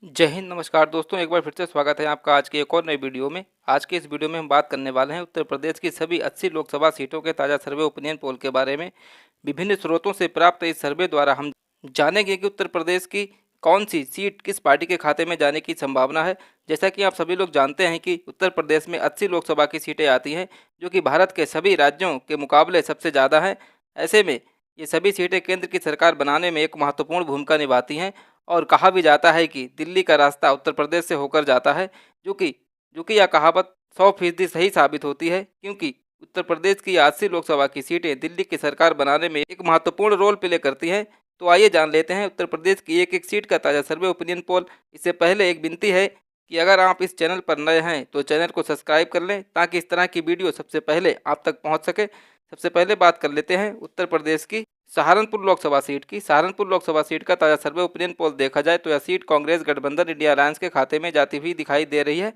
जय हिंद, नमस्कार दोस्तों। एक बार फिर से स्वागत है आपका आज की एक और नई वीडियो में। आज की इस वीडियो में हम बात करने वाले हैं उत्तर प्रदेश की सभी 80 लोकसभा सीटों के ताज़ा सर्वे ओपिनियन पोल के बारे में। विभिन्न स्रोतों से प्राप्त इस सर्वे द्वारा हम जानेंगे कि उत्तर प्रदेश की कौन सी सीट किस पार्टी के खाते में जाने की संभावना है। जैसा कि आप सभी लोग जानते हैं कि उत्तर प्रदेश में 80 लोकसभा की सीटें आती हैं, जो कि भारत के सभी राज्यों के मुकाबले सबसे ज़्यादा हैं। ऐसे में ये सभी सीटें केंद्र की सरकार बनाने में एक महत्वपूर्ण भूमिका निभाती हैं और कहा भी जाता है कि दिल्ली का रास्ता उत्तर प्रदेश से होकर जाता है, जो कि यह कहावत 100% सही साबित होती है, क्योंकि उत्तर प्रदेश की 80 लोकसभा की सीटें दिल्ली की सरकार बनाने में एक महत्वपूर्ण रोल प्ले करती हैं। तो आइए जान लेते हैं उत्तर प्रदेश की एक एक सीट का ताज़ा सर्वे ओपिनियन पोल। इससे पहले एक विनती है कि अगर आप इस चैनल पर नए हैं तो चैनल को सब्सक्राइब कर लें, ताकि इस तरह की वीडियो सबसे पहले आप तक पहुंच सके। सबसे पहले बात कर लेते हैं उत्तर प्रदेश की सहारनपुर लोकसभा सीट की। सहारनपुर लोकसभा सीट का ताज़ा सर्वे ओपिनियन पोल देखा जाए तो यह सीट कांग्रेस गठबंधन इंडिया अलायंस के खाते में जाती हुई दिखाई दे रही है।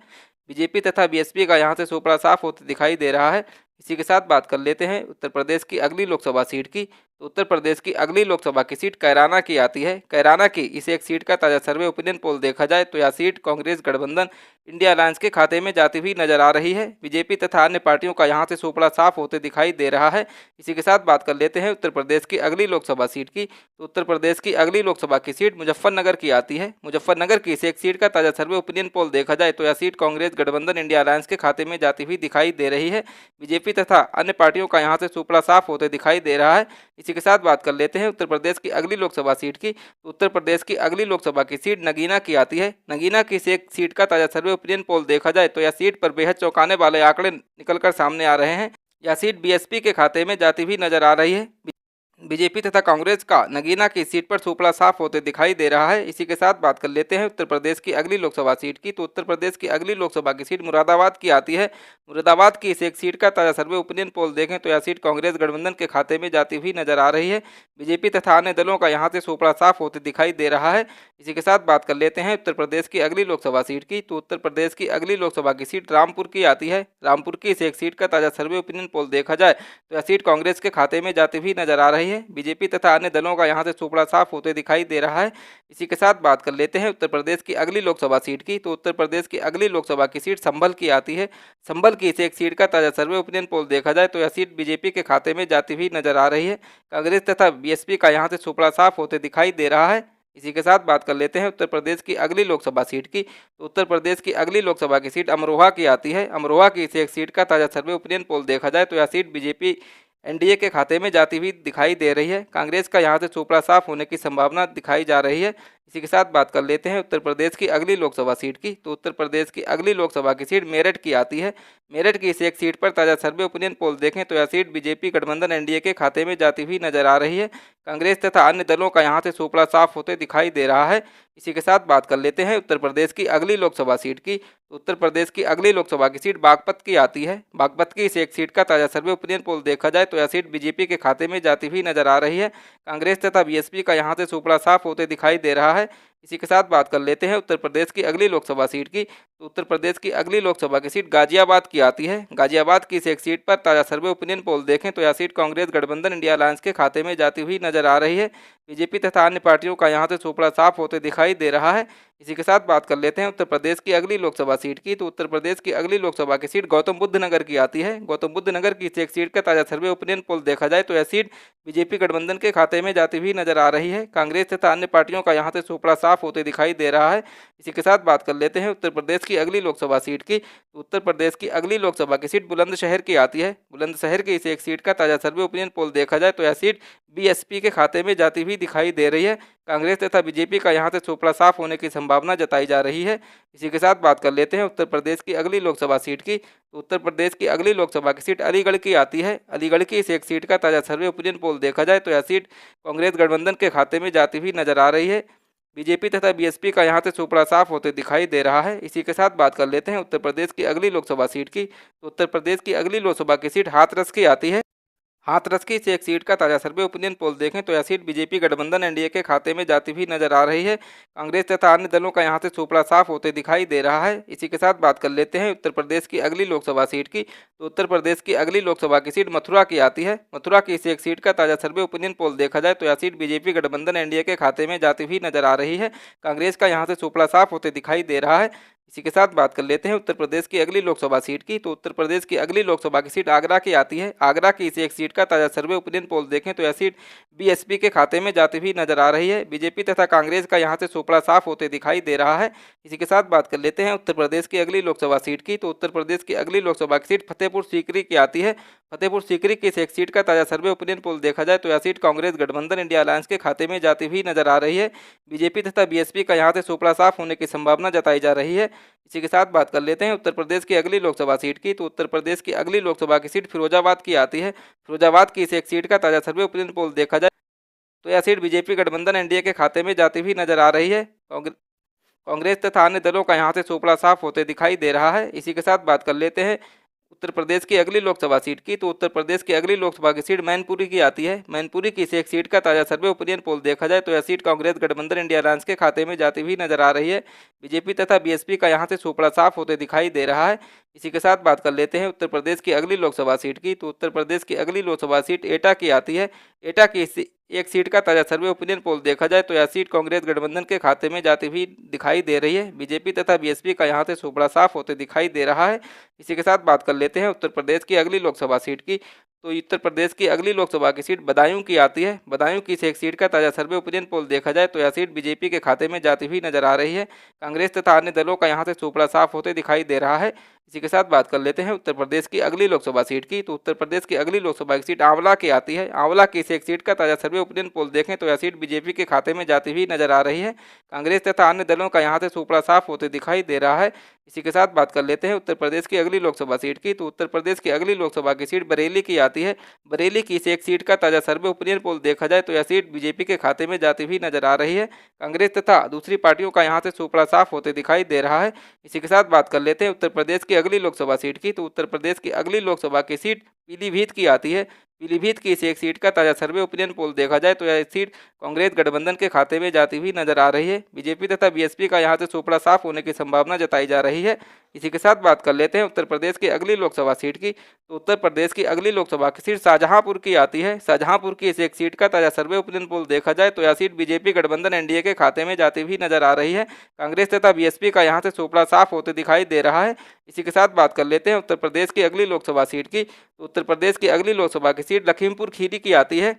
बीजेपी तथा बीएसपी का यहां से सोपड़ा साफ होते दिखाई दे रहा है। इसी के साथ बात कर लेते हैं उत्तर प्रदेश की अगली लोकसभा सीट की। तो उत्तर प्रदेश की अगली लोकसभा की सीट कैराना की आती है। कैराना की इस एक सीट का ताज़ा सर्वे ओपिनियन पोल देखा जाए तो यह सीट कांग्रेस गठबंधन इंडिया अलायंस के खाते में जाती हुई नजर आ रही है। बीजेपी तथा अन्य पार्टियों का यहां से सोपड़ा साफ होते दिखाई दे रहा है। इसी के साथ बात कर लेते हैं उत्तर प्रदेश की अगली लोकसभा सीट की। तो उत्तर प्रदेश की अगली लोकसभा की सीट मुजफ्फरनगर की आती है। मुजफ्फरनगर की इस एक सीट का ताज़ा सर्वे ओपिनियन पोल देखा जाए तो यह सीट कांग्रेस गठबंधन इंडिया अलायंस के खाते में जाती हुई दिखाई दे रही है। बीजेपी तथा अन्य पार्टियों का यहां से सोपड़ा साफ होते दिखाई दे रहा है। इसी के साथ बात कर लेते हैं उत्तर प्रदेश की अगली लोकसभा सीट की। तो उत्तर प्रदेश की अगली लोकसभा की सीट नगीना की आती है। नगीना की इस एक सीट का ताज़ा सर्वे ओपिनियन पोल देखा जाए तो यह सीट पर बेहद चौंकाने वाले आंकड़े निकलकर सामने आ रहे हैं। यह सीट बीएसपी के खाते में जाती हुई नजर आ रही है। बीजेपी तथा कांग्रेस का नगीना की सीट पर सोपड़ा साफ होते दिखाई दे रहा है। इसी के साथ बात कर लेते हैं उत्तर प्रदेश की अगली लोकसभा सीट की। तो उत्तर प्रदेश की अगली लोकसभा की सीट मुरादाबाद की आती है। मुरादाबाद की इस एक सीट का ताज़ा सर्वे ओपिनियन पोल देखें तो यह सीट कांग्रेस गठबंधन के खाते में जाती हुई नजर आ रही है। बीजेपी तथा अन्य दलों का यहां से सोपड़ा साफ होते दिखाई दे रहा है। इसी के साथ बात कर लेते हैं उत्तर प्रदेश की अगली लोकसभा सीट की। तो उत्तर प्रदेश की अगली लोकसभा की सीट रामपुर की आती है। रामपुर की इस एक सीट का ताज़ा सर्वे ओपिनियन पोल देखा जाए तो यह सीट कांग्रेस के खाते में जाती हुई नजर आ रही है। बीजेपी तथा अन्य दलों का यहां से सोपड़ा साफ होते दिखाई दे रहा है। इसी के साथ बात कर लेते हैं उत्तर प्रदेश की अगली लोकसभा सीट की। तो उत्तर प्रदेश की अगली लोकसभा की सीट संभल की आती है। संभल की इस एक सीट का ताज़ा सर्वे ओपिनियन पोल देखा जाए तो यह सीट बीजेपी के खाते में जाती हुई नजर आ रही है। कांग्रेस तथा बीएसपी का यहां से सोपड़ा साफ होते दिखाई दे रहा है। इसी के साथ बात कर लेते हैं उत्तर प्रदेश की अगली लोकसभा सीट की। तो उत्तर प्रदेश की अगली लोकसभा की सीट अमरोहा की आती है। अमरोहा की इस एक सीट का ताज़ा सर्वे ओपिनियन पोल देखा जाए तो यह सीट बीजेपी एनडीए के खाते में जाती हुई दिखाई दे रही है। कांग्रेस का यहां से सोपड़ा साफ होने की संभावना दिखाई जा रही है। इसी के साथ बात कर लेते हैं उत्तर प्रदेश की अगली लोकसभा सीट की। तो उत्तर प्रदेश की अगली लोकसभा की सीट मेरठ की आती है। मेरठ की इस एक सीट पर ताज़ा सर्वे ओपिनियन पोल देखें तो यह सीट बीजेपी गठबंधन एनडीए के खाते में जाती हुई नजर आ रही है। कांग्रेस तथा अन्य दलों का यहां से सोपड़ा साफ होते दिखाई दे रहा है। इसी के साथ बात कर लेते हैं उत्तर प्रदेश की अगली लोकसभा सीट की। तो उत्तर प्रदेश की अगली लोकसभा की सीट बागपत की आती है। बागपत की इस एक सीट का ताज़ा सर्वे ओपिनियन पोल देखा जाए तो यह सीट बीजेपी के खाते में जाती हुई नजर आ रही है। कांग्रेस तथा बीएसपी का यहां से सोपड़ा साफ होते दिखाई दे रहा है। इसी के साथ बात कर लेते हैं उत्तर प्रदेश की अगली लोकसभा सीट की। तो उत्तर प्रदेश की अगली लोकसभा की सीट गाजियाबाद की आती है। गाजियाबाद की इस एक सीट पर ताज़ा सर्वे ओपिनियन पोल देखें तो यह सीट कांग्रेस गठबंधन इंडिया अलायंस के खाते में जाती हुई नजर आ रही है। बीजेपी तथा अन्य पार्टियों का यहां से सोपड़ा साफ होते दिखाई दे रहा है। इसी के साथ बात कर लेते हैं उत्तर प्रदेश की अगली लोकसभा सीट की। तो उत्तर प्रदेश की अगली लोकसभा की सीट गौतम बुद्ध नगर की आती है। गौतम बुद्ध नगर की इस एक सीट का ताज़ा सर्वे ओपिनियन पोल देखा जाए तो यह सीट बीजेपी गठबंधन के खाते में जाती हुई नजर आ रही है। कांग्रेस तथा अन्य पार्टियों का यहां से सोपड़ा साफ होते दिखाई दे रहा है। इसी के साथ बात कर लेते हैं उत्तर प्रदेश की अगली लोकसभा सीट की। तो उत्तर प्रदेश की अगली लोकसभा की सीट बुलंदशहर की आती है। बुलंदशहर की इस एक सीट का ताज़ा सर्वे ओपिनियन पोल देखा जाए तो यह सीट बीएसपी के खाते में जाती हुई दिखाई दे रही है। कांग्रेस तथा बीजेपी का यहां से सोपड़ा साफ होने की संभावना जताई जा रही है। इसी के साथ बात कर लेते हैं उत्तर प्रदेश की अगली लोकसभा सीट की। तो उत्तर प्रदेश की अगली लोकसभा की सीट अलीगढ़ की आती है। अलीगढ़ की इस एक सीट का ताज़ा सर्वे ओपिनियन पोल देखा जाए तो यह सीट कांग्रेस गठबंधन के खाते में जाती हुई नजर आ रही है। बीजेपी तथा बीएसपी का यहां से सोपड़ा साफ होते दिखाई दे रहा है। इसी के साथ बात कर लेते हैं उत्तर प्रदेश की अगली लोकसभा सीट की। तो उत्तर प्रदेश की अगली लोकसभा की सीट हाथरस की आती है। हाथरस की इस एक सीट का ताजा सर्वे ओपिनियन पोल देखें तो यह सीट बीजेपी गठबंधन एनडीए के खाते में जाती हुई नजर आ रही है। कांग्रेस तथा अन्य दलों का यहां से सुपड़ा साफ होते दिखाई दे रहा है। इसी के साथ बात कर लेते हैं उत्तर प्रदेश की अगली लोकसभा सीट की। तो उत्तर प्रदेश की अगली लोकसभा की सीट मथुरा की आती है। मथुरा की इस एक सीट का ताजा सर्वे ओपिनियन पोल देखा जाए तो यह सीट बीजेपी गठबंधन एनडीए के खाते में जाती हुई नजर आ रही है। कांग्रेस का यहाँ से सुपड़ा साफ होते दिखाई दे रहा है। इसी के साथ बात कर लेते हैं उत्तर प्रदेश की अगली लोकसभा सीट की। तो उत्तर प्रदेश की अगली लोकसभा की सीट आगरा की आती है। आगरा की इस एक सीट का ताजा सर्वे ओपिनियन पोल देखें तो यह सीट बीएसपी के खाते में जाती हुई नजर आ रही है। बीजेपी तथा कांग्रेस का यहां से सुपड़ा साफ होते दिखाई दे रहा है। इसी के साथ बात कर लेते हैं उत्तर प्रदेश की अगली लोकसभा सीट की। तो उत्तर प्रदेश की अगली लोकसभा की सीट फतेहपुर सीकरी की आती है। फतेहपुर सीकरी की इस एक सीट का ताजा सर्वे ओपिनियन पोल देखा जाए तो यह सीट कांग्रेस गठबंधन इंडिया अलायंस के खाते में जाती हुई नजर आ रही है। बीजेपी तथा बीएसपी का यहां से सुपड़ा साफ होने की संभावना जताई जा रही है। इसी के साथ बात कर लेते हैं उत्तर प्रदेश की अगली लोकसभा सीट की। तो उत्तर प्रदेश की अगली लोकसभा की सीट फिरोजाबाद की आती है। फिरोजाबाद की इस एक सीट का ताजा सर्वे ओपिनियन पोल देखा जाए तो यह सीट बीजेपी गठबंधन एनडीए के खाते में जाती हुई नजर आ रही है। कांग्रेस तथा अन्य दलों का यहां से सुपड़ा साफ होते दिखाई दे रहा है। इसी के साथ बात कर लेते हैं उत्तर प्रदेश की अगली लोकसभा सीट की। तो उत्तर प्रदेश की अगली लोकसभा की सीट मैनपुरी की आती है। मैनपुरी की इस एक सीट का ताजा सर्वे ओपिनियन पोल देखा जाए तो यह सीट कांग्रेस गठबंधन इंडिया अलायंस के खाते में जाती हुई नजर आ रही है। बीजेपी तथा बीएसपी का यहां से सुपड़ा साफ होते दिखाई दे रहा है। इसी के साथ बात कर लेते हैं उत्तर प्रदेश की अगली लोकसभा सीट की। तो उत्तर प्रदेश की अगली लोकसभा सीट एटा की आती है। एटा की एक सीट का ताजा सर्वे ओपिनियन पोल देखा जाए तो यह सीट कांग्रेस गठबंधन के खाते में जाती हुई दिखाई दे रही है। बीजेपी तथा बीएसपी का यहां से सुपड़ा साफ होते दिखाई दे रहा है। इसी के साथ बात कर लेते हैं उत्तर प्रदेश की अगली लोकसभा सीट की। तो उत्तर प्रदेश की अगली लोकसभा की सीट बदायूं की आती है। बदायूं की इस एक सीट का ताजा सर्वे ओपिनियन पोल देखा जाए तो यह सीट बीजेपी के खाते में जाती हुई नजर आ रही है। कांग्रेस तथा अन्य दलों का यहां से सुपड़ा साफ होते दिखाई दे रहा है। इसी के साथ बात कर लेते हैं उत्तर प्रदेश की अगली लोकसभा सीट की। तो उत्तर प्रदेश की अगली लोकसभा की सीट आंवला की आती है। आंवला की इस एक सीट का ताजा सर्वे ओपिनियन पोल देखें तो यह सीट बीजेपी के खाते में जाती हुई नजर आ रही है। कांग्रेस तथा अन्य दलों का यहां से सुपड़ा साफ होते दिखाई दे रहा है। इसी के साथ बात कर लेते हैं उत्तर प्रदेश की अगली लोकसभा सीट की। तो उत्तर प्रदेश की अगली लोकसभा की सीट बरेली की आती है। बरेली की इस एक सीट का ताजा सर्वे ओपिनियन पोल देखा जाए तो यह सीट बीजेपी के खाते में जाती हुई नजर आ रही है। कांग्रेस तथा दूसरी पार्टियों का यहां से सुपड़ा साफ होते दिखाई दे रहा है। इसी के साथ बात कर लेते हैं उत्तर प्रदेश की अगली लोकसभा सीट की। तो उत्तर प्रदेश की अगली लोकसभा की सीट पीलीभीत की आती है। पीलीभीत की इस एक सीट का ताजा सर्वे ओपिनियन पोल देखा जाए तो यह सीट कांग्रेस गठबंधन के खाते में जाती हुई नजर आ रही है। बीजेपी तथा बीएसपी का यहां से सुपड़ा साफ होने की संभावना जताई जा रही है। इसी के साथ बात कर लेते हैं उत्तर प्रदेश की अगली लोकसभा सीट की। तो उत्तर प्रदेश की अगली लोकसभा की सीट शाहजहांपुर की आती है। शाहजहांपुर की इस एक सीट का ताजा सर्वे ओपिनियन पोल देखा जाए तो यह सीट बीजेपी गठबंधन एनडीए के खाते में जाती हुई नजर आ रही है। कांग्रेस तथा बीएसपी का यहां से सुपड़ा साफ होते दिखाई दे रहा है। इसी के साथ बात कर लेते हैं उत्तर प्रदेश की अगली लोकसभा सीट की। तो उत्तर प्रदेश की अगली लोकसभा की सीट लखीमपुर खीरी की आती है।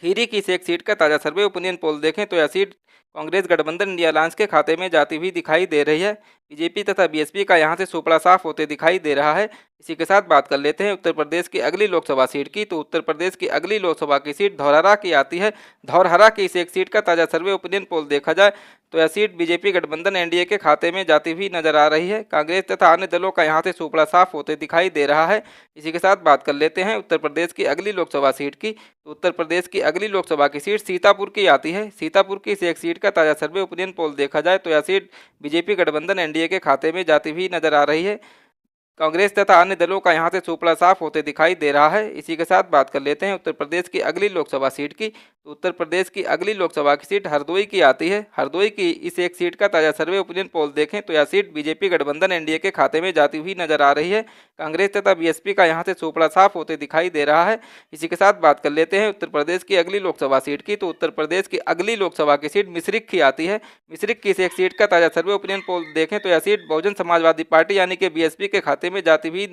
खीरी की इस एक सीट का ताजा सर्वे ओपिनियन पोल देखें तो यह सीट कांग्रेस गठबंधन इंडिया अलायंस के खाते में जाती हुई दिखाई दे रही है। बीजेपी तथा बीएसपी का यहां से सुपड़ा साफ होते दिखाई दे रहा है। इसी के साथ बात कर लेते हैं उत्तर प्रदेश की अगली लोकसभा सीट की। तो उत्तर प्रदेश की अगली लोकसभा की सीट धौरहरा की आती है। धौरहरा की इस एक सीट का ताजा सर्वे ओपिनियन पोल देखा जाए तो यह सीट बीजेपी गठबंधन एनडीए के खाते में जाती हुई नजर आ रही है। कांग्रेस तथा अन्य दलों का यहां से सुपड़ा साफ होते दिखाई दे रहा है। इसी के साथ बात कर लेते हैं उत्तर प्रदेश की अगली लोकसभा सीट की। तो उत्तर प्रदेश की अगली लोकसभा की सीट सीतापुर की आती है। सीतापुर की इस एक सीट का ताजा सर्वे ओपिनियन पोल देखा जाए तो यह सीट बीजेपी गठबंधन एनडीए के खाते में जाती हुई नजर आ रही है। कांग्रेस तथा अन्य दलों का यहां से सुपड़ा साफ होते दिखाई दे रहा है। इसी के साथ बात कर लेते हैं उत्तर प्रदेश की अगली लोकसभा सीट की। तो उत्तर प्रदेश की अगली लोकसभा की सीट हरदोई की आती है। हरदोई की इस एक सीट का ताजा सर्वे ओपिनियन पोल देखें तो यह सीट बीजेपी गठबंधन एनडीए के खाते में जाती हुई नजर आ रही है। कांग्रेस तथा बीएसपी का यहां से सुपड़ा साफ होते दिखाई दे रहा है। इसी के साथ बात कर लेते हैं उत्तर प्रदेश की अगली लोकसभा सीट की। तो उत्तर प्रदेश की अगली लोकसभा की सीट मिश्रिख की आती है। मिश्रिख की इस एक सीट का ताजा सर्वे ओपिनियन पोल देखें तो यह सीट बहुजन समाजवादी पार्टी यानी कि बीएसपी के खाते में जाती हुई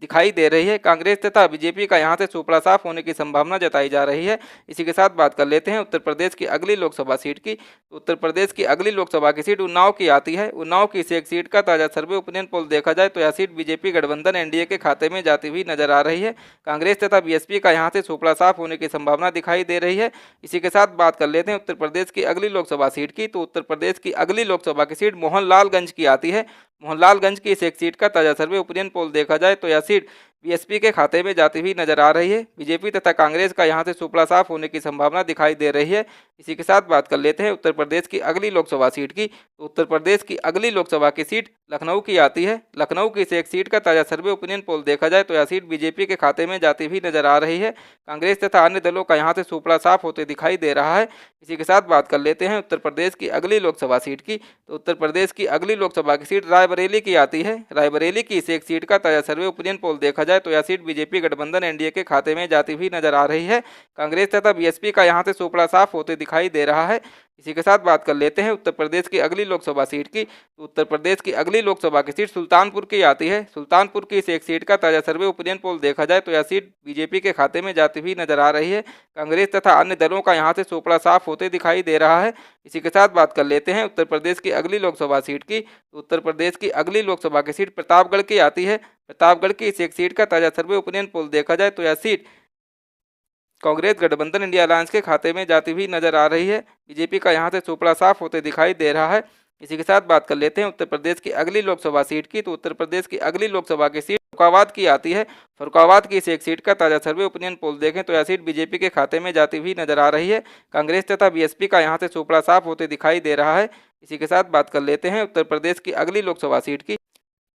दिखाई दे रही है। कांग्रेस तथा बीजेपी का यहां से सुपड़ा साफ होने की संभावना जताई जा रही है। इसी के साथ बात कर लेते हैं उत्तर प्रदेश की अगली लोकसभा सीट की। उत्तर प्रदेश की अगली लोकसभा की सीट उन्नाव की आती है। उन्नाव की इस एक सीट का ताजा सर्वे ओपिनियन पोल देखा जाए तो यह सीट बीजेपी गठबंधन एनडीए के खाते में जाती हुई नजर आ रही है। कांग्रेस तथा बीएसपी का यहां से सुपड़ा साफ होने की संभावना दिखाई दे रही है। इसी के साथ बात कर लेते हैं उत्तर प्रदेश की अगली लोकसभा सीट की। तो उत्तर प्रदेश की अगली लोकसभा की सीट मोहनलालगंज की आती है। मोहनलालगंज की इस एक सीट का ताजा सर्वे ओपिनियन पोल देखा जाए तो यह सीट बीएसपी के खाते में जाती हुई नजर आ रही है। बीजेपी तथा कांग्रेस का यहां से सुपड़ा साफ होने की संभावना दिखाई दे रही है। इसी के साथ बात कर लेते हैं उत्तर प्रदेश की अगली लोकसभा सीट की। तो उत्तर प्रदेश की अगली लोकसभा की सीट लखनऊ की आती है। लखनऊ की इस एक सीट का ताजा सर्वे ओपिनियन पोल देखा जाए तो यह सीट बीजेपी के खाते में जाती हुई नजर आ रही है। कांग्रेस तथा अन्य दलों का यहां से सुपड़ा साफ होते दिखाई दे रहा है। इसी के साथ बात कर लेते हैं उत्तर प्रदेश की अगली लोकसभा सीट की। तो उत्तर प्रदेश की अगली लोकसभा की सीट रायबरेली की आती है। रायबरेली की इस एक सीट का ताजा सर्वे ओपिनियन पोल देखा जाए तो यह सीट बीजेपी गठबंधन एनडीए के खाते में जाती हुई नजर आ रही है। कांग्रेस तथा बीएसपी का यहां से सुपड़ा साफ होते दिखाई दे रहा है। इसी के साथ बात कर लेते हैं उत्तर प्रदेश की अगली लोकसभा सीट की। तो उत्तर प्रदेश की अगली लोकसभा की सीट सुल्तानपुर की आती है। सुल्तानपुर की इस एक सीट का ताजा सर्वे ओपिनियन पोल देखा जाए तो यह सीट बीजेपी के खाते में जाती हुई नजर आ रही है। कांग्रेस तथा अन्य दलों का यहां से सुपड़ा साफ होते दिखाई दे रहा है। इसी के साथ बात कर लेते हैं उत्तर प्रदेश की अगली लोकसभा सीट की। तो उत्तर प्रदेश की अगली लोकसभा की सीट प्रतापगढ़ की आती है। प्रतापगढ़ की इस एक सीट का ताजा सर्वे ओपिनियन पोल देखा जाए तो यह सीट कांग्रेस गठबंधन इंडिया अलायंस के खाते में जाती हुई नजर आ रही है। बीजेपी का यहां से सुपड़ा साफ होते दिखाई दे रहा है। इसी के साथ बात कर लेते हैं उत्तर प्रदेश की अगली लोकसभा सीट की। तो उत्तर प्रदेश की अगली लोकसभा की सीट फरुखाबाद की आती है। फरुखाबाद की इस एक सीट का ताजा सर्वे ओपिनियन पोल देखें तो यह सीट बीजेपी के खाते में जाती हुई नजर आ रही है। कांग्रेस तथा बीएसपी का यहां से सुपड़ा साफ होते दिखाई दे रहा है। इसी के साथ बात कर लेते हैं उत्तर प्रदेश की अगली लोकसभा सीट की।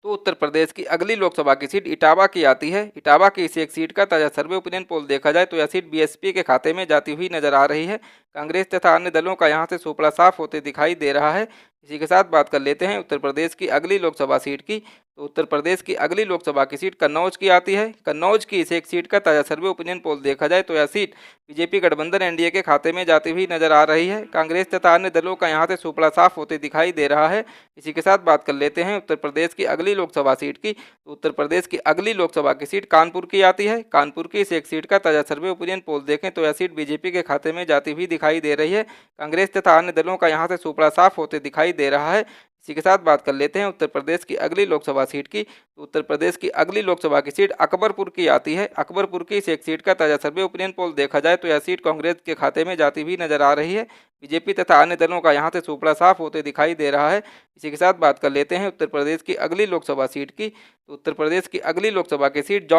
तो उत्तर प्रदेश की अगली लोकसभा की सीट इटावा की आती है। इटावा की इस एक सीट का ताजा सर्वे ओपिनियन पोल देखा जाए तो यह सीट बीएसपी के खाते में जाती हुई नजर आ रही है। कांग्रेस तथा अन्य दलों का यहां से सुपड़ा साफ होते दिखाई दे रहा है। इसी के साथ बात कर लेते हैं उत्तर प्रदेश की अगली लोकसभा सीट की। तो उत्तर प्रदेश की अगली लोकसभा की सीट कन्नौज की आती है। कन्नौज की इस एक सीट का ताजा सर्वे ओपिनियन पोल देखा जाए तो यह सीट बीजेपी गठबंधन एनडीए के खाते में जाती हुई नजर आ रही है। कांग्रेस तथा अन्य दलों का यहां से सुपड़ा साफ होते दिखाई दे रहा है। इसी के साथ बात कर लेते हैं उत्तर प्रदेश की अगली लोकसभा सीट की। तो उत्तर प्रदेश की अगली लोकसभा की सीट कानपुर की आती है। कानपुर की इस एक सीट का ताजा सर्वे ओपिनियन पोल देखें तो यह सीट बीजेपी के खाते में जाती हुई दिखाई दे रही है। कांग्रेस तथा अन्य दलों का यहां से सुपड़ा साफ होते दिखाई दे रहा है। इसी के साथ बात कर लेते हैं उत्तर प्रदेश की अगली लोकसभा सीट की। तो उत्तर प्रदेश की अगली लोकसभा की सीट अकबरपुर की आती है। अकबरपुर की इस एक सीट का ताजा सर्वे ओपिनियन पोल देखा जाए तो यह सीट कांग्रेस के खाते में जाती हुई नजर आ रही है। बीजेपी तथा अन्य दलों का यहां से सुपड़ा साफ होते दिखाई दे रहा है। इसी के साथ बात कर लेते हैं उत्तर प्रदेश की अगली लोकसभा सीट की। तो उत्तर प्रदेश की अगली लोकसभा की सीट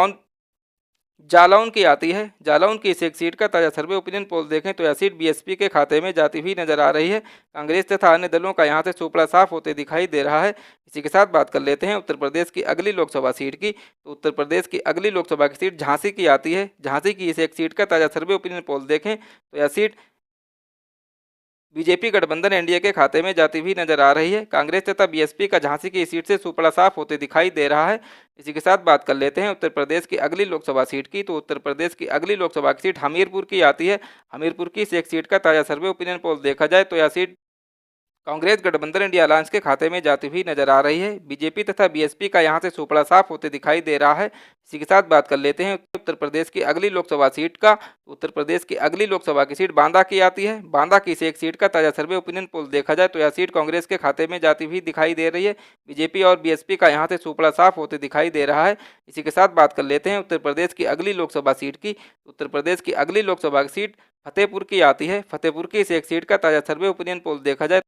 जालौन की आती है। जालौन की इस एक सीट का ताजा सर्वे ओपिनियन पोल देखें तो यह सीट बीएसपी के खाते में जाती हुई नजर आ रही है। कांग्रेस तथा अन्य दलों का यहां से सुपड़ा साफ होते दिखाई दे रहा है। इसी के साथ बात कर लेते हैं उत्तर प्रदेश की अगली लोकसभा सीट की। तो उत्तर प्रदेश की अगली लोकसभा की सीट झांसी की आती है। झांसी की इस एक सीट का ताजा सर्वे ओपिनियन पोल देखें तो यह सीट बीजेपी गठबंधन एनडीए के खाते में जाती हुई नजर आ रही है। कांग्रेस तथा बीएसपी का झांसी की सीट से सुपड़ा साफ होते दिखाई दे रहा है। इसी के साथ बात कर लेते हैं उत्तर प्रदेश की अगली लोकसभा सीट की। तो उत्तर प्रदेश की अगली लोकसभा की सीट हमीरपुर की आती है। हमीरपुर की इस एक सीट का ताजा सर्वे ओपिनियन पोल देखा जाए तो यह सीट कांग्रेस गठबंधन इंडिया अलायंस के खाते में जाती हुई नजर आ रही है। बीजेपी तथा बीएसपी का यहां से सुपड़ा साफ होते दिखाई दे रहा है। इसी के साथ बात कर लेते हैं उत्तर प्रदेश की अगली लोकसभा सीट का। उत्तर प्रदेश की अगली लोकसभा की सीट बांदा की आती है। बांदा की इस एक सीट का ताजा सर्वे ओपिनियन पोल देखा जाए तो यह सीट कांग्रेस के खाते में जाती हुई दिखाई दे रही है। बीजेपी और बीएसपी का यहां से सुपड़ा साफ होते दिखाई दे रहा है। इसी के साथ बात कर लेते हैं उत्तर प्रदेश की अगली लोकसभा सीट की। उत्तर प्रदेश की अगली लोकसभा की सीट फतेहपुर की आती है। फतेहपुर की इस एक सीट का ताजा सर्वे ओपिनियन पोल देखा जाए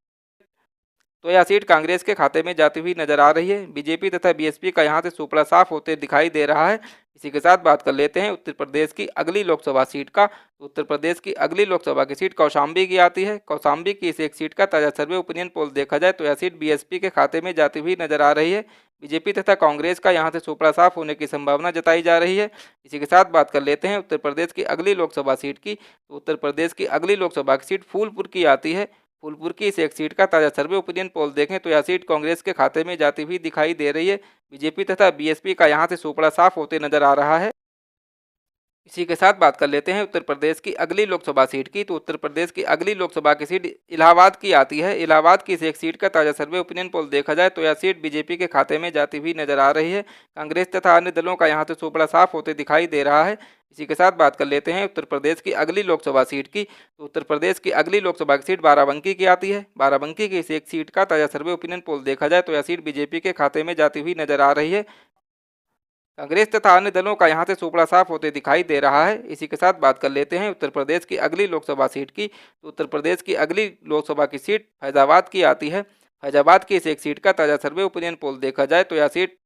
तो यह सीट कांग्रेस के खाते में जाती हुई नजर आ रही है। बीजेपी तथा बीएसपी का यहां से सुपड़ा साफ होते दिखाई दे रहा है। इसी के साथ बात कर लेते हैं उत्तर प्रदेश की अगली लोकसभा सीट का। उत्तर प्रदेश की अगली लोकसभा की सीट कौशाम्बी की आती है। कौशाम्बी की इस एक सीट का ताजा सर्वे ओपिनियन पोल देखा जाए तो यह सीट बीएसपी के खाते में जाती हुई नजर आ रही है। बीजेपी तथा कांग्रेस का यहां से सुपड़ा साफ होने की संभावना जताई जा रही है। इसी के साथ बात कर लेते हैं उत्तर प्रदेश की अगली लोकसभा सीट की। तो उत्तर प्रदेश की अगली लोकसभा की सीट फूलपुर की आती है। फूलपुर की इस एक सीट का ताजा सर्वे ओपिनियन पोल देखें तो यह सीट कांग्रेस के खाते में जाती हुई दिखाई दे रही है। बीजेपी तथा बीएसपी का यहां से सुपड़ा साफ होते नजर आ रहा है। इसी के साथ बात कर लेते हैं उत्तर प्रदेश की अगली लोकसभा सीट की। तो उत्तर प्रदेश की अगली लोकसभा की सीट इलाहाबाद की आती है। इलाहाबाद की इस एक सीट का ताजा सर्वे ओपिनियन पोल देखा जाए तो यह सीट बीजेपी के खाते में जाती हुई नजर आ रही है। कांग्रेस तथा अन्य दलों का यहां से सुपड़ा साफ होते दिखाई दे रहा है। इसी के साथ बात कर लेते हैं उत्तर प्रदेश की अगली लोकसभा सीट की। तो उत्तर प्रदेश की अगली लोकसभा की सीट बाराबंकी की आती है। बाराबंकी की इस एक सीट का ताजा सर्वे ओपिनियन पोल देखा जाए तो यह सीट बीजेपी के खाते में जाती हुई नजर आ रही है। कांग्रेस तथा अन्य दलों का यहां से सुपड़ा साफ होते दिखाई दे रहा है। इसी के साथ बात कर लेते हैं उत्तर प्रदेश की अगली लोकसभा सीट की। तो उत्तर प्रदेश की अगली लोकसभा की सीट फैजाबाद की आती है। फैजाबाद की इस एक सीट का ताजा सर्वे ओपिनियन पोल देखा जाए तो यह सीट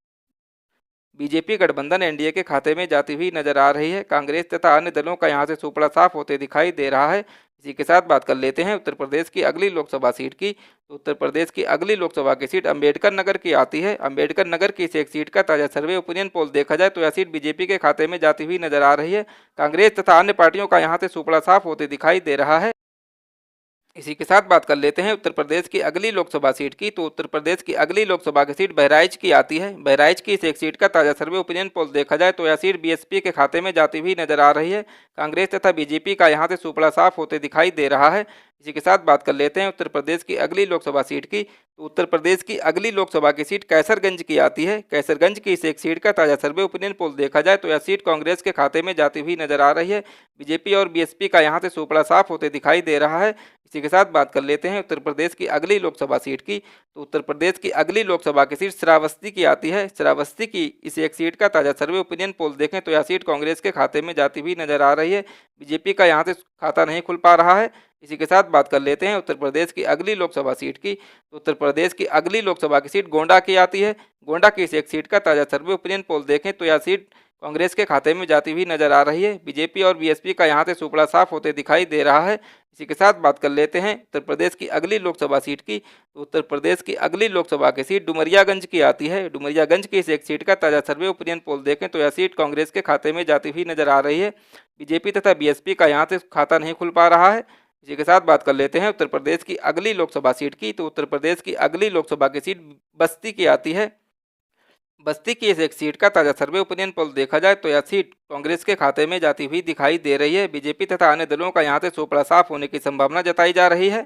बीजेपी गठबंधन एनडीए के खाते में जाती हुई नजर आ रही है। कांग्रेस तथा अन्य दलों का यहां से सुपड़ा साफ होते दिखाई दे रहा है। इसी के साथ बात कर लेते हैं उत्तर प्रदेश की अगली लोकसभा सीट की। तो उत्तर प्रदेश की अगली लोकसभा की सीट अंबेडकर नगर की आती है। अंबेडकर नगर की इस एक सीट का ताजा सर्वे ओपिनियन पोल देखा जाए तो यह सीट बीजेपी के खाते में जाती हुई नजर आ रही है। कांग्रेस तथा अन्य पार्टियों का यहां से सुपड़ा साफ होते दिखाई दे रहा है। इसी के साथ बात कर लेते हैं उत्तर प्रदेश की अगली लोकसभा सीट की। तो उत्तर प्रदेश की अगली लोकसभा की सीट बहराइच की आती है। बहराइच की इस एक सीट का ताजा सर्वे ओपिनियन पोल देखा जाए तो यह सीट बीएसपी के खाते में जाती हुई नजर आ रही है। कांग्रेस तथा बीजेपी का यहां से सुपड़ा साफ होते दिखाई दे रहा है। इसी के साथ बात कर लेते हैं उत्तर प्रदेश की अगली लोकसभा सीट की। तो उत्तर प्रदेश की अगली लोकसभा की सीट कैसरगंज की आती है। कैसरगंज की इस एक सीट का ताजा सर्वे ओपिनियन पोल देखा जाए तो यह सीट कांग्रेस के खाते में जाती हुई नजर आ रही है। बीजेपी और बीएसपी का यहां से सुपड़ा साफ होते दिखाई दे रहा है। इसी के साथ बात कर लेते हैं उत्तर प्रदेश की अगली लोकसभा सीट की। तो उत्तर प्रदेश की अगली लोकसभा की सीट श्रावस्ती की आती है। श्रावस्ती की इस एक सीट का ताजा सर्वे ओपिनियन पोल देखें तो यह सीट कांग्रेस के खाते में जाती हुई नजर आ रही है। बीजेपी का यहां से खाता नहीं खुल पा रहा है। इसी के साथ बात कर लेते हैं उत्तर प्रदेश की अगली लोकसभा सीट की। तो उत्तर प्रदेश की अगली लोकसभा की सीट गोंडा की आती है। गोंडा की इस एक सीट का ताजा सर्वे ओपिनियन पोल देखें तो यह सीट कांग्रेस के खाते में जाती हुई नजर आ रही है। बीजेपी और बीएसपी का यहां से सुपड़ा साफ होते दिखाई दे रहा है। इसी के साथ बात कर लेते हैं उत्तर प्रदेश की अगली लोकसभा सीट की। तो उत्तर प्रदेश की अगली लोकसभा की सीट डुमरियागंज की आती है। डुमरियागंज की इस एक सीट का ताजा सर्वे ओपिनियन पोल देखें तो यह सीट कांग्रेस के खाते में जाती हुई नजर आ रही है। बीजेपी तथा बीएसपी का यहां से खाता नहीं खुल पा रहा है। इसी के साथ बात कर लेते हैं उत्तर प्रदेश की अगली लोकसभा सीट की। तो उत्तर प्रदेश की अगली लोकसभा की सीट बस्ती की आती है। बस्ती की इस एक सीट का ताजा सर्वे ओपिनियन पोल देखा जाए तो यह सीट कांग्रेस के खाते में जाती हुई दिखाई दे रही है। बीजेपी तथा अन्य दलों का यहां से सुपड़ा साफ होने की संभावना जताई जा रही है।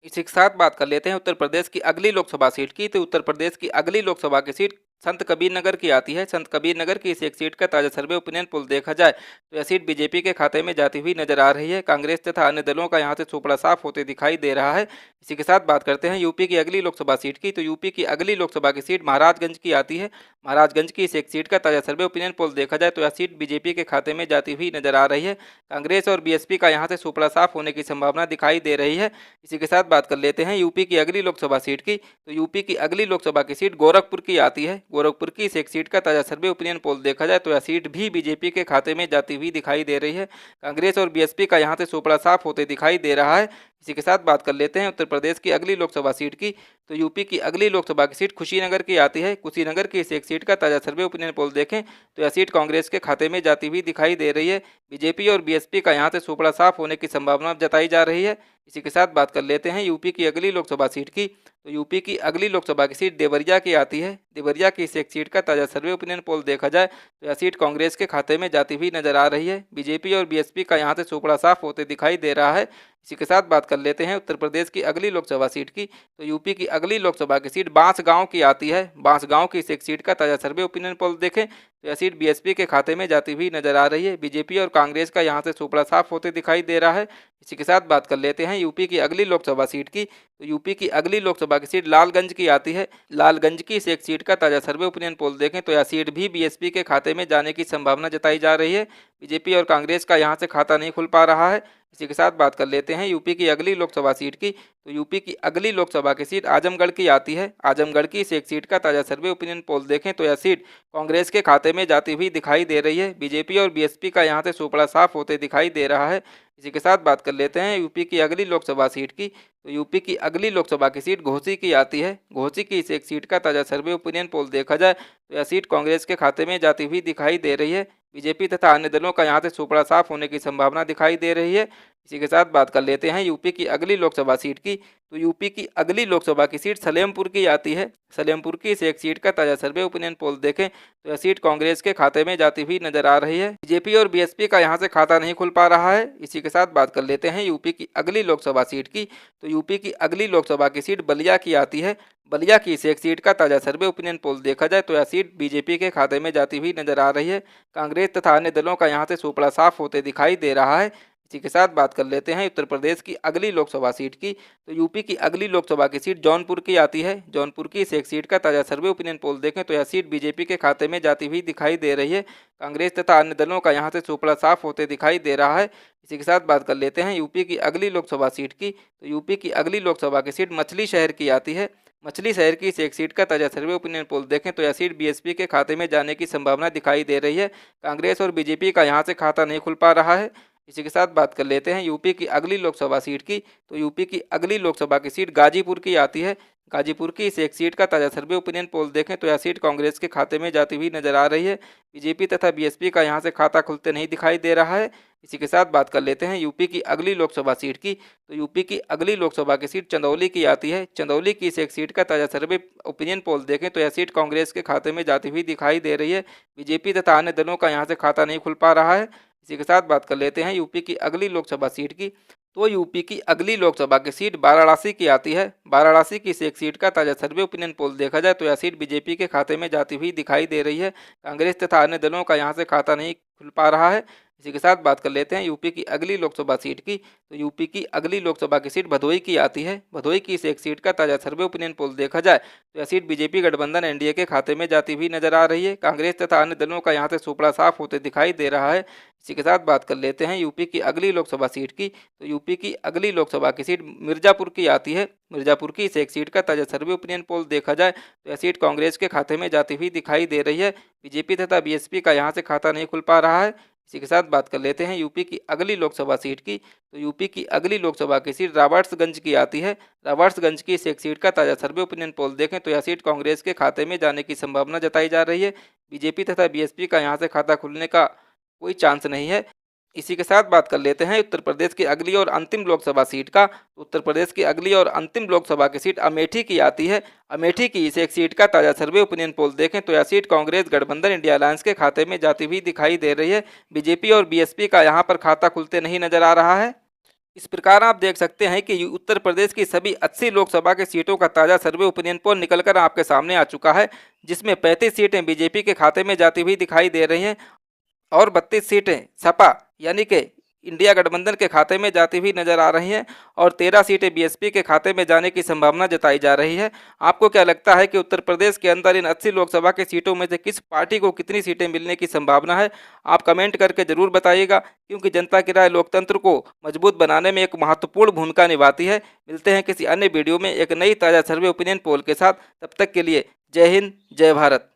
इसी के साथ बात कर लेते हैं उत्तर प्रदेश की अगली लोकसभा सीट की। तो उत्तर प्रदेश की अगली लोकसभा की सीट संत कबीर नगर की आती है। संत कबीर नगर की इस एक सीट का ताजा सर्वे ओपिनियन पोल देखा जाए तो यह सीट बीजेपी के खाते में जाती हुई नजर आ रही है। कांग्रेस तथा अन्य दलों का यहां से सुपड़ा साफ होते दिखाई दे रहा है। इसी के साथ बात करते हैं यूपी की अगली लोकसभा सीट की। तो यूपी की अगली लोकसभा की सीट महाराजगंज की आती है। महाराजगंज की इस एक सीट का ताजा सर्वे ओपिनियन पोल देखा जाए तो यह सीट बीजेपी के खाते में जाती हुई नजर आ रही है। कांग्रेस और बीएसपी का यहां से सुपड़ा साफ होने की संभावना दिखाई दे रही है। इसी के साथ बात कर लेते हैं यूपी की अगली लोकसभा सीट की। तो यूपी की अगली लोकसभा की सीट गोरखपुर की आती है। गोरखपुर की इस एक सीट का ताजा सर्वे ओपिनियन पोल देखा जाए तो यह सीट भी बीजेपी के खाते में जाती हुई दिखाई दे रही है। कांग्रेस और बीएसपी का यहां से सुपड़ा साफ होते दिखाई दे रहा है। इसी के साथ बात कर लेते हैं उत्तर प्रदेश की अगली लोकसभा सीट की। तो यूपी की अगली लोकसभा की सीट कुशीनगर की आती है। कुशीनगर की इस एक सीट का ताजा सर्वे ओपिनियन पोल देखें तो यह सीट कांग्रेस के खाते में जाती हुई दिखाई दे रही है। बीजेपी और बीएसपी का यहां से सुपड़ा साफ होने की संभावना जताई जा रही है। इसी के साथ बात कर लेते हैं यूपी की अगली लोकसभा सीट की। तो यूपी की अगली लोकसभा की सीट देवरिया की आती है। देवरिया की इस एक सीट का ताजा सर्वे ओपिनियन पोल देखा जाए तो यह सीट कांग्रेस के खाते में जाती हुई नजर आ रही है। बीजेपी और बीएसपी का यहां से सुपड़ा साफ होते दिखाई दे रहा है। इसी के साथ बात कर लेते हैं उत्तर प्रदेश की अगली लोकसभा सीट की। तो यूपी की अगली लोकसभा की सीट बांसगांव की आती है। बांसगांव की इस एक सीट का ताजा सर्वे ओपिनियन पोल देखें तो यह सीट बीएसपी के खाते में जाती हुई नजर आ रही है। बीजेपी और कांग्रेस का यहां से सुपड़ा साफ होते दिखाई दे रहा है। इसी के साथ बात कर लेते हैं यूपी की अगली लोकसभा सीट की। तो यूपी की अगली लोकसभा की सीट लालगंज की आती है। लालगंज की इस एक सीट का ताजा सर्वे ओपिनियन पोल देखें तो यह सीट भी बीएसपी के खाते में जाने की संभावना जताई जा रही है। बीजेपी और कांग्रेस का यहां से खाता नहीं खुल पा रहा है। इसी के साथ बात कर लेते हैं यूपी की अगली लोकसभा सीट की। तो यूपी की अगली लोकसभा की सीट आजमगढ़ की आती है। आजमगढ़ की इस एक सीट का ताजा सर्वे ओपिनियन पोल देखें तो यह सीट कांग्रेस के खाते में जाती हुई दिखाई दे रही है। बीजेपी और बीएसपी का यहां से सुपड़ा साफ होते दिखाई दे रहा है। इसी के साथ बात कर लेते हैं यूपी की अगली लोकसभा सीट की। तो यूपी की अगली लोकसभा की सीट घोसी की आती है। घोसी की इस एक सीट का ताजा सर्वे ओपिनियन पोल देखा जाए तो यह सीट कांग्रेस के खाते में जाती हुई दिखाई दे रही है। बीजेपी तथा अन्य दलों का यहां से सुपड़ा साफ होने की संभावना दिखाई दे रही है। इसी के साथ बात कर लेते हैं यूपी की अगली लोकसभा सीट की। तो यूपी की अगली लोकसभा की सीट सलेमपुर की आती है। सलेमपुर की इस एक सीट का ताजा सर्वे ओपिनियन पोल देखें तो यह सीट कांग्रेस के खाते में जाती हुई नजर आ रही है। बीजेपी और बीएसपी का यहां से खाता नहीं खुल पा रहा है। इसी के साथ बात कर लेते हैं यूपी की अगली लोकसभा सीट की। तो यूपी की अगली लोकसभा की सीट बलिया की आती है। बलिया की इस एक सीट का ताजा सर्वे ओपिनियन पोल देखा जाए तो यह सीट बीजेपी के खाते में जाती हुई नजर आ रही है। कांग्रेस तथा अन्य दलों का यहां से सुपड़ा साफ होते दिखाई दे रहा है। इसी के साथ बात कर लेते हैं उत्तर प्रदेश की अगली लोकसभा सीट की। तो यूपी की अगली लोकसभा की सीट जौनपुर की आती है। जौनपुर की इस एक सीट का ताजा सर्वे ओपिनियन पोल देखें तो यह सीट बीजेपी के खाते में जाती हुई दिखाई दे रही है। कांग्रेस तथा अन्य दलों का यहां से सुपड़ा साफ होते दिखाई दे रहा है। इसी के साथ बात कर लेते हैं यूपी की अगली लोकसभा सीट की। तो यूपी की अगली लोकसभा की सीट मछली शहर की आती है। मछली शहर की इस एक सीट का ताजा सर्वे ओपिनियन पोल देखें तो यह सीट बीएसपी के खाते में जाने की संभावना दिखाई दे रही है। कांग्रेस और बीजेपी का यहां से खाता नहीं खुल पा रहा है। इसी के साथ बात कर लेते हैं यूपी की अगली लोकसभा सीट की। तो यूपी की अगली लोकसभा की सीट गाजीपुर की आती है। गाजीपुर की इस एक सीट का ताजा सर्वे ओपिनियन पोल देखें तो यह सीट कांग्रेस के खाते में जाती हुई नजर आ रही है। बीजेपी तथा बीएसपी का यहां से खाता खुलते नहीं दिखाई दे रहा है। इसी के साथ बात कर लेते हैं यूपी की अगली लोकसभा सीट की। तो यूपी की अगली लोकसभा की सीट चंदौली की आती है। चंदौली की इस एक सीट का ताजा सर्वे ओपिनियन पोल देखें तो यह सीट कांग्रेस के खाते में जाती हुई दिखाई दे रही है। बीजेपी तथा अन्य दलों का यहां से खाता नहीं खुल पा रहा है। इसी के साथ बात कर लेते हैं यूपी की अगली लोकसभा सीट की। तो यूपी की अगली लोकसभा की सीट वाराणसी की आती है। वाराणसी की इस एक सीट का ताजा सर्वे ओपिनियन पोल देखा जाए तो यह सीट बीजेपी के खाते में जाती हुई दिखाई दे रही है। कांग्रेस तथा अन्य दलों का यहां से खाता नहीं खुल पा रहा है। इसी के साथ बात कर लेते हैं यूपी की अगली लोकसभा सीट की। तो यूपी की अगली लोकसभा की सीट भदोही की आती है। भदोही की इस एक सीट का ताजा सर्वे ओपिनियन पोल देखा जाए तो यह सीट बीजेपी गठबंधन एनडीए के खाते में जाती हुई नजर आ रही है। कांग्रेस तथा अन्य दलों का यहां से सुपड़ा साफ होते दिखाई दे रहा है। इसी के साथ बात कर लेते हैं यूपी की अगली लोकसभा सीट की। तो यूपी की अगली लोकसभा की सीट मिर्जापुर की आती है। मिर्जापुर की इस एक सीट का ताजा सर्वे ओपिनियन पोल देखा जाए तो यह सीट कांग्रेस के खाते में जाती हुई दिखाई दे रही है। बीजेपी तथा बीएसपी का यहां से खाता नहीं खुल पा रहा है। इसी के साथ बात कर लेते हैं यूपी की अगली लोकसभा सीट की। तो यूपी की अगली लोकसभा की सीट रावर्ट्सगंज की आती है। रावर्ट्सगंज की इस एक सीट का ताजा सर्वे ओपिनियन पोल देखें तो यह सीट कांग्रेस के खाते में जाने की संभावना जताई जा रही है। बीजेपी तथा बीएसपी का यहां से खाता खुलने का कोई चांस नहीं है। इसी के साथ बात कर लेते हैं उत्तर प्रदेश की अगली और अंतिम लोकसभा सीट का। उत्तर प्रदेश की अगली और अंतिम लोकसभा की सीट अमेठी की आती है। अमेठी की इस एक सीट का ताजा सर्वे ओपिनियन पोल देखें तो यह सीट कांग्रेस गठबंधन इंडिया अलायंस के खाते में जाती हुई दिखाई दे रही है। बीजेपी और बीएसपी का यहां पर खाता खुलते नहीं नजर आ रहा है। इस प्रकार आप देख सकते हैं कि उत्तर प्रदेश की सभी 80 लोकसभा की सीटों का ताजा सर्वे ओपिनियन पोल निकलकर आपके सामने आ चुका है, जिसमें 35 सीटें बीजेपी के खाते में जाती हुई दिखाई दे रही हैं और 32 सीटें सपा यानी कि इंडिया गठबंधन के खाते में जाती हुई नजर आ रही हैं और 13 सीटें बीएसपी के खाते में जाने की संभावना जताई जा रही है। आपको क्या लगता है कि उत्तर प्रदेश के अंदर इन 80 लोकसभा की सीटों में से किस पार्टी को कितनी सीटें मिलने की संभावना है? आप कमेंट करके जरूर बताइएगा, क्योंकि जनता की राय लोकतंत्र को मजबूत बनाने में एक महत्वपूर्ण भूमिका निभाती है। मिलते हैं किसी अन्य वीडियो में एक नई ताज़ा सर्वे ओपिनियन पोल के साथ। तब तक के लिए जय हिंद, जय भारत।